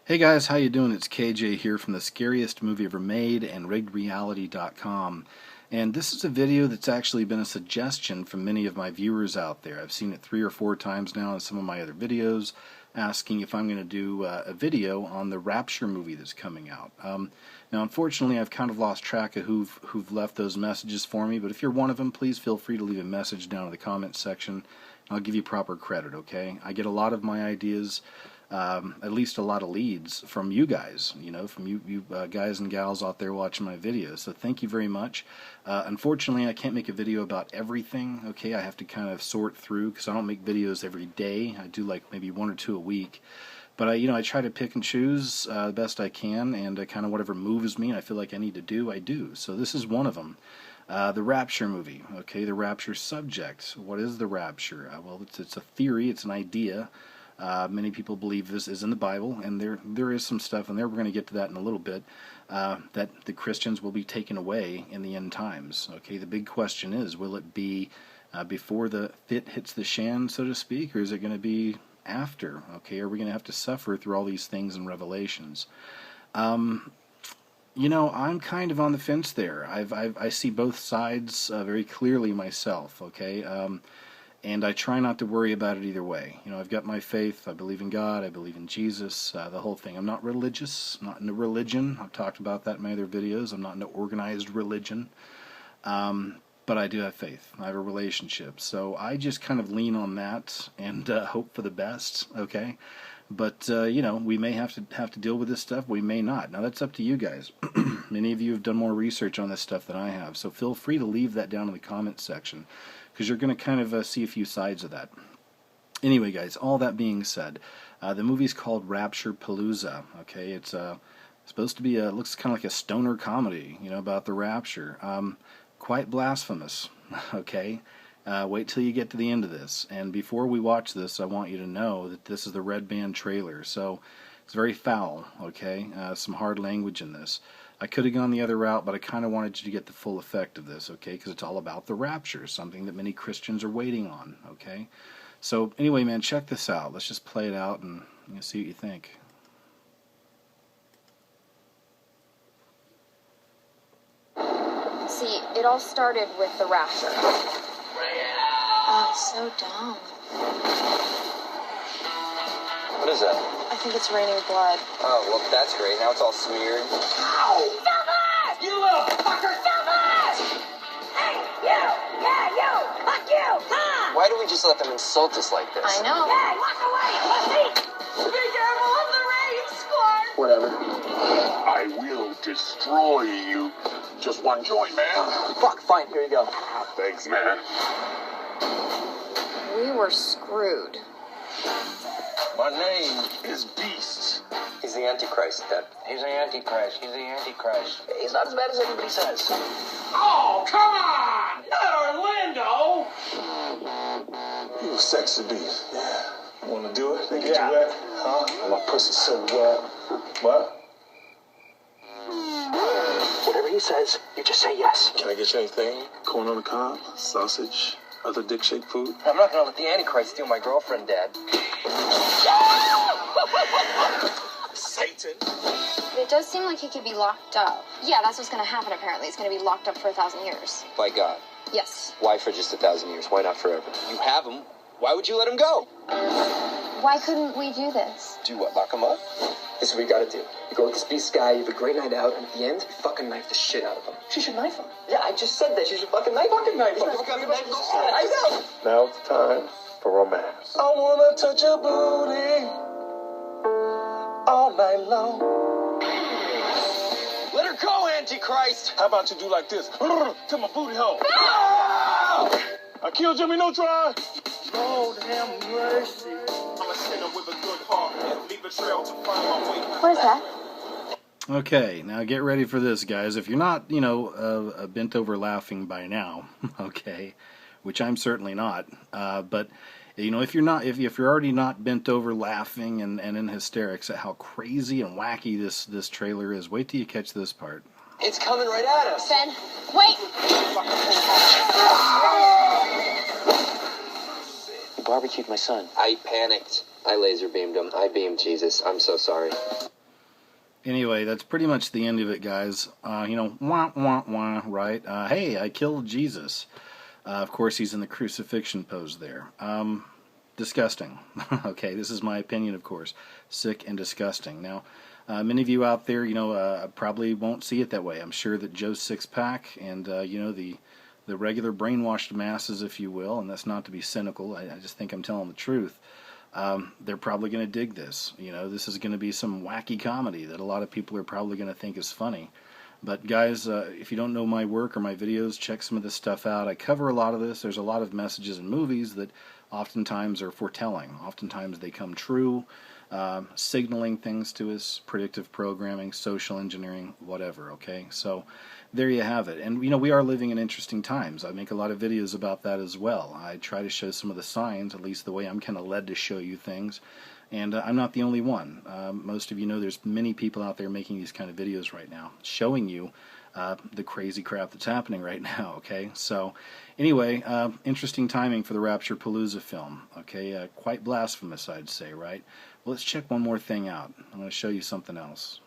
Hey guys, how you doing? It's KJ here from the Scariest Movie Ever Made and RiggedReality.com. And this is a video that's actually been a suggestion from many of my viewers out there. I've seen it 3 or 4 times now in some of my other videos, asking if I'm going to do a video on the Rapture movie that's coming out. Now, unfortunately, I've kind of lost track of who've left those messages for me, but if you're one of them, please feel free to leave a message down in the comments section. I'll give you proper credit, okay? I get a lot of my ideas, at least a lot of leads from you guys, from you guys and gals out there watching my videos. So thank you very much. Unfortunately, I can't make a video about everything, okay? I have to kind of sort through because I don't make videos every day. I do like maybe 1 or 2 a week. But I try to pick and choose the best I can, and kind of whatever moves me and I feel like I need to do, I do. So this is one of them. The Rapture movie, okay? The Rapture subject. What is the Rapture? Well, it's a theory, it's an idea. Many people believe this is in the Bible, and there is some stuff in there, we're going to get to that in a little bit, that the Christians will be taken away in the end times. Okay, the big question is, will it be before the fit hits the shan, so to speak, or is it going to be after? Okay, are we going to have to suffer through all these things in Revelations? I'm kind of on the fence there. I see both sides very clearly myself, okay? And I try not to worry about it either way. I've got my faith, I believe in God, I believe in Jesus, the whole thing. I'm not religious, not into religion. I've talked about that in my other videos. I'm not into organized religion. But I do have faith. I have a relationship. So I just kind of lean on that and hope for the best, okay? But, we may have to deal with this stuff. We may not. Now, that's up to you guys. Many of you have done more research on this stuff than I have. So feel free to leave that down in the comments section, because you're going to kind of see a few sides of that. Anyway, guys, all that being said, the movie's called Rapture-Palooza, okay? It's supposed to be looks kind of like a stoner comedy, about the rapture. Quite blasphemous, okay? Wait till you get to the end of this. And before we watch this, I want you to know that this is the Red Band trailer, so it's very foul, okay? Some hard language in this. I could have gone the other route, but I kind of wanted you to get the full effect of this, okay? Because it's all about the rapture, something that many Christians are waiting on, okay? So anyway, man, check this out. Let's just play it out and see what you think. See, it all started with the rapture. Oh, it's so dumb. What is that? I think it's raining blood. Oh, well, that's great. Now it's all smeared. Ow! Stop it! You little fucker, stop it! Hey, you! Yeah, you! Fuck you! Huh? Why do we just let them insult us like this? I know. Hey, walk away, pussy! Be careful of the rain, squad! Whatever. I will destroy you. Just one joint, man. Fuck, fine, here you go. Thanks, man. We were screwed. My name is Beast. He's the Antichrist, Dad. He's the Antichrist. He's the Antichrist. He's not as bad as everybody says. Oh, come on! Not Orlando! You sexy beast. Yeah. You want to do it? They get you wet? Huh? My pussy's so wet. What? Whatever he says, you just say yes. Can I get you anything? Corn on the cob? Sausage? Other dick-shaped food? I'm not gonna let the Antichrist steal my girlfriend, Dad. Satan! It does seem like he could be locked up. Yeah, that's what's going to happen, apparently. He's going to be locked up for 1,000 years. By God. Yes. Why for just 1,000 years? Why not forever? You have him. Why would you let him go? Why couldn't we do this? Do what, lock him up? This is what you gotta do. You go with this beast guy, you have a great night out, and at the end, you fucking knife the shit out of him. She should knife him. Yeah, I just said that. She should fucking knife him. I know. Now it's time for romance. I wanna touch your booty all night long. Let her go, Antichrist! How about you do like this? To my booty hole. I killed Jimmy Neutron. Lord have mercy. I'm a sinner with a good heart and leave a trail to find my way. What is that? Okay, now get ready for this, guys. If you're not, bent over laughing by now, okay, which I'm certainly not, but if you're already not bent over laughing and in hysterics at how crazy and wacky this trailer is, wait till you catch this part. It's coming right at us. Ben, wait! barbecued my son. I panicked. I laser beamed him. I beamed Jesus. I'm so sorry. Anyway, that's pretty much the end of it, guys. Wah, wah, wah, right? Hey, I killed Jesus. Of course, he's in the crucifixion pose there. Disgusting. Okay, this is my opinion, of course. Sick and disgusting. Now, many of you out there, probably won't see it that way. I'm sure that Joe's six-pack and, the regular brainwashed masses, if you will, and that's not to be cynical, I just think I'm telling the truth, they're probably going to dig this. This is going to be some wacky comedy that a lot of people are probably going to think is funny. But guys, if you don't know my work or my videos, check some of this stuff out. I cover a lot of this. There's a lot of messages in movies that oftentimes are foretelling. Oftentimes they come true, signaling things to us, predictive programming, social engineering, whatever, okay? So there you have it. And, we are living in interesting times. I make a lot of videos about that as well. I try to show some of the signs, at least the way I'm kind of led to show you things. And I'm not the only one. Most of you know there's many people out there making these kind of videos right now, showing you the crazy crap that's happening right now, okay? So, anyway, interesting timing for the Rapture-Palooza film, okay? Quite blasphemous, I'd say, right? Well, let's check one more thing out. I'm going to show you something else.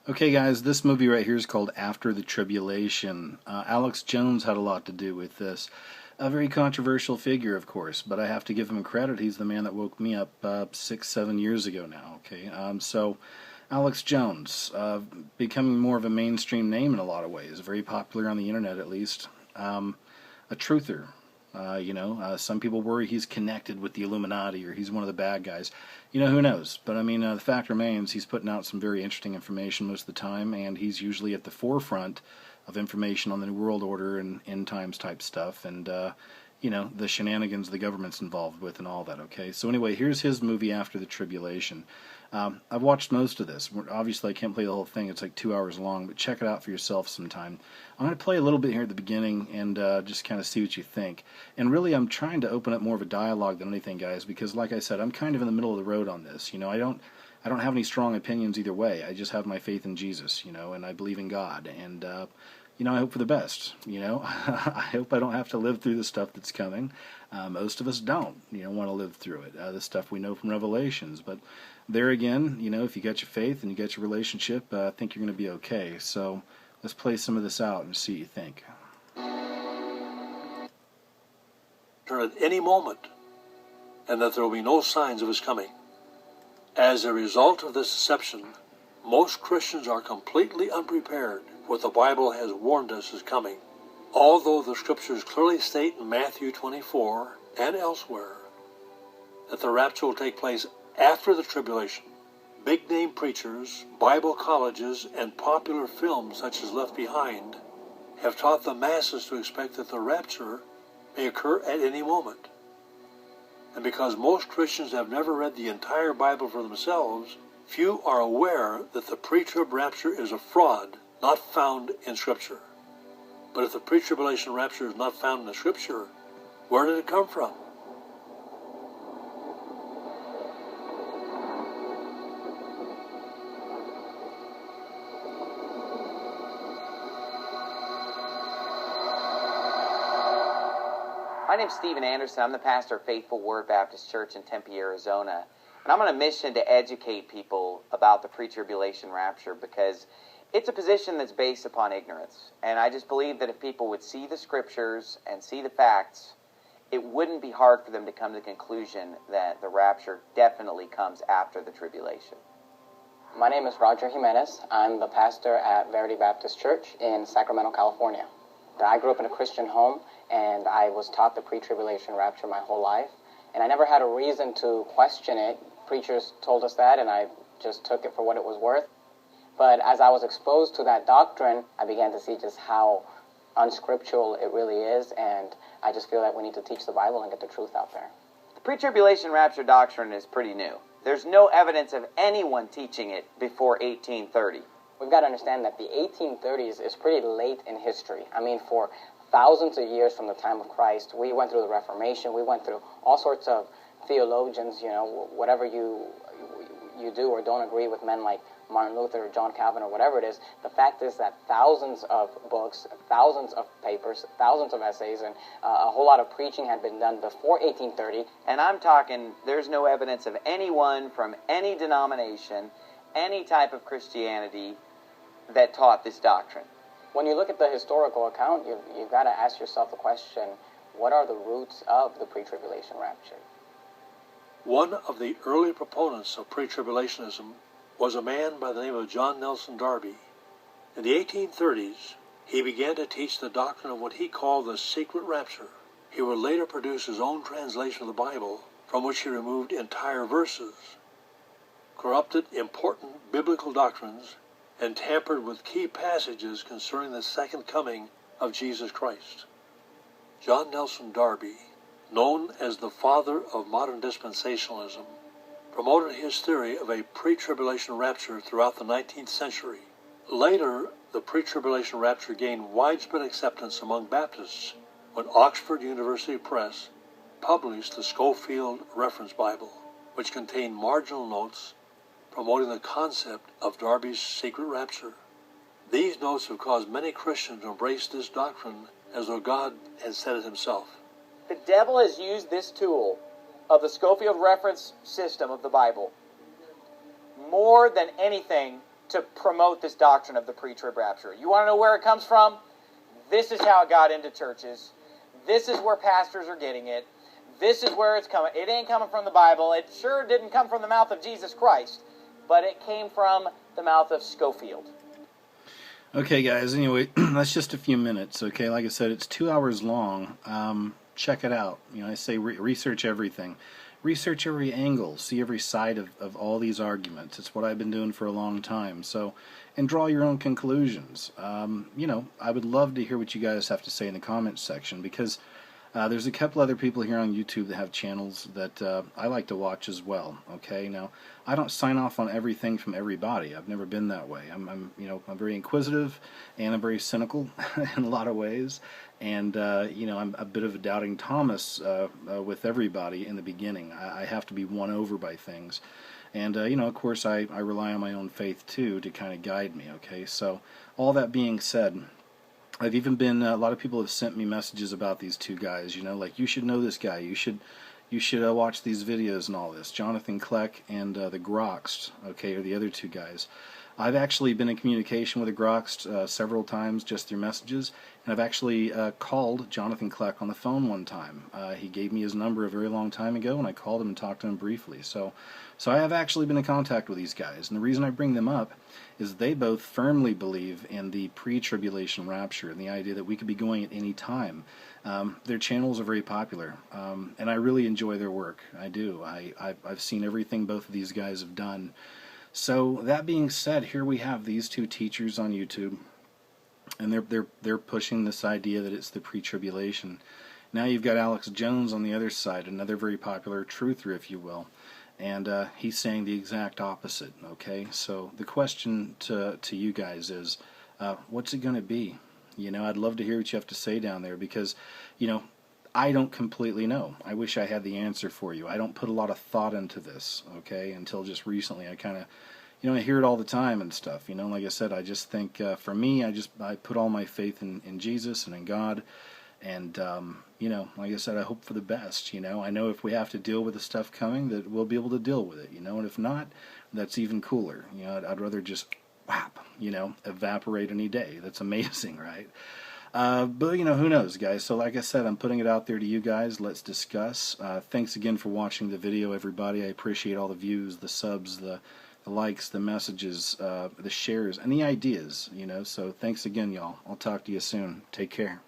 Okay, guys, this movie right here is called After the Tribulation. Alex Jones had a lot to do with this. A very controversial figure, of course, but I have to give him credit. He's the man that woke me up 6-7 years ago now, okay? So, Alex Jones, becoming more of a mainstream name in a lot of ways, very popular on the internet at least, a truther. Some people worry he's connected with the Illuminati or he's one of the bad guys. Who knows? But, the fact remains he's putting out some very interesting information most of the time, and he's usually at the forefront of information on the New World Order and end times type stuff, and, the shenanigans the government's involved with and all that, okay? So anyway, here's his movie After the Tribulation. I've watched most of this. Obviously, I can't play the whole thing. It's like 2 hours long, but check it out for yourself sometime. I'm going to play a little bit here at the beginning and just kind of see what you think. And really, I'm trying to open up more of a dialogue than anything, guys, because like I said, I'm kind of in the middle of the road on this. I don't have any strong opinions either way. I just have my faith in Jesus, and I believe in God. And, I hope for the best, I hope I don't have to live through the stuff that's coming. Most of us don't, want to live through it. The stuff we know from Revelations. But there again, if you got your faith and you got your relationship, I think you're going to be okay. So let's play some of this out and see what you think. At any moment, and that there will be no signs of his coming. As a result of this deception, most Christians are completely unprepared for what the Bible has warned us is coming. Although the scriptures clearly state in Matthew 24 and elsewhere that the rapture will take place after the tribulation, big-name preachers, Bible colleges, and popular films such as Left Behind have taught the masses to expect that the rapture may occur at any moment. And because most Christians have never read the entire Bible for themselves, few are aware that the pre-trib rapture is a fraud not found in Scripture. But if the pre-tribulation rapture is not found in the Scripture, where did it come from? My name's Stephen Anderson. I'm the pastor of Faithful Word Baptist Church in Tempe, Arizona. And I'm on a mission to educate people about the pre-tribulation rapture because it's a position that's based upon ignorance. And I just believe that if people would see the scriptures and see the facts, it wouldn't be hard for them to come to the conclusion that the rapture definitely comes after the tribulation. My name is Roger Jimenez. I'm the pastor at Verity Baptist Church in Sacramento, California. I grew up in a Christian home, and I was taught the pre-tribulation rapture my whole life. And I never had a reason to question it. Preachers told us that, and I just took it for what it was worth. But as I was exposed to that doctrine, I began to see just how unscriptural it really is, and I just feel that we need to teach the Bible and get the truth out there. The pre-tribulation rapture doctrine is pretty new. There's no evidence of anyone teaching it before 1830. We've got to understand that the 1830s is pretty late in history. I mean, for thousands of years from the time of Christ, we went through the Reformation, we went through all sorts of theologians, whatever you do or don't agree with men like Martin Luther, John Calvin, or whatever it is. The fact is that thousands of books, thousands of papers, thousands of essays, and a whole lot of preaching had been done before 1830. And I'm talking, there's no evidence of anyone from any denomination, any type of Christianity that taught this doctrine. When you look at the historical account, you've got to ask yourself the question, what are the roots of the pre-tribulation rapture? One of the early proponents of pre-tribulationism was a man by the name of John Nelson Darby. In the 1830s, he began to teach the doctrine of what he called the secret rapture. He would later produce his own translation of the Bible, from which he removed entire verses, corrupted important biblical doctrines, and tampered with key passages concerning the second coming of Jesus Christ. John Nelson Darby, known as the father of modern dispensationalism, promoted his theory of a pre-tribulation rapture throughout the 19th century. Later, the pre-tribulation rapture gained widespread acceptance among Baptists when Oxford University Press published the Schofield Reference Bible, which contained marginal notes promoting the concept of Darby's secret rapture. These notes have caused many Christians to embrace this doctrine as though God had said it himself. The devil has used this tool of the Schofield reference system of the Bible more than anything to promote this doctrine of the pre-trib rapture. You want to know where it comes from? This is how it got into churches. This is where pastors are getting it. This is where it's coming. It ain't coming from the Bible. It sure didn't come from the mouth of Jesus Christ, but it came from the mouth of Schofield. Okay, guys, anyway, that's just a few minutes, okay? Like I said, it's 2 hours long. Check it out. You know, I say research everything. Research every angle. See every side of all these arguments. It's what I've been doing for a long time. So, and draw your own conclusions. You know, I would love to hear what you guys have to say in the comments section, because there's a couple other people here on YouTube that have channels that I like to watch as well. Okay, now I don't sign off on everything from everybody. I've never been that way. I'm very inquisitive, and I'm very cynical in a lot of ways. And you know, I'm a bit of a doubting Thomas with everybody in the beginning. I have to be won over by things, and you know, of course, I rely on my own faith too to kind of guide me. Okay, so all that being said, I've even been, a lot of people have sent me messages about these two guys, you know, like, you should know this guy, you should watch these videos and all this. Jonathan Kleck and the Groxt, okay, are the other two guys. I've actually been in communication with the Groxt several times just through messages, and I've actually called Jonathan Kleck on the phone one time. He gave me his number a very long time ago, and I called him and talked to him briefly. So I have actually been in contact with these guys, and the reason I bring them up is they both firmly believe in the pre-tribulation rapture and the idea that we could be going at any time. Their channels are very popular, and I really enjoy their work. I do. I've seen everything both of these guys have done. So that being said, here we have these two teachers on YouTube, and they're pushing this idea that it's the pre-tribulation. Now you've got Alex Jones on the other side, another very popular truther, if you will, and he's saying the exact opposite. Okay, so the question to you guys is, what's it going to be? You know, I'd love to hear what you have to say down there, because, you know, I don't completely know. I wish I had the answer for you. I don't put a lot of thought into this, okay, until just recently. I kind of, you know, I hear it all the time and stuff, you know. Like I said, I just think, for me, I put all my faith in Jesus and in God, and, you know, like I said, I hope for the best, you know. I know if we have to deal with the stuff coming, that we'll be able to deal with it, you know, and if not, that's even cooler. You know, I'd rather just, whap, you know, evaporate any day. That's amazing, right? But, you know, who knows, guys. So, like I said, I'm putting it out there to you guys. Let's discuss. Thanks again for watching the video, everybody. I appreciate all the views, the subs, the likes, the messages, the shares, and the ideas, you know. So, thanks again, y'all. I'll talk to you soon. Take care.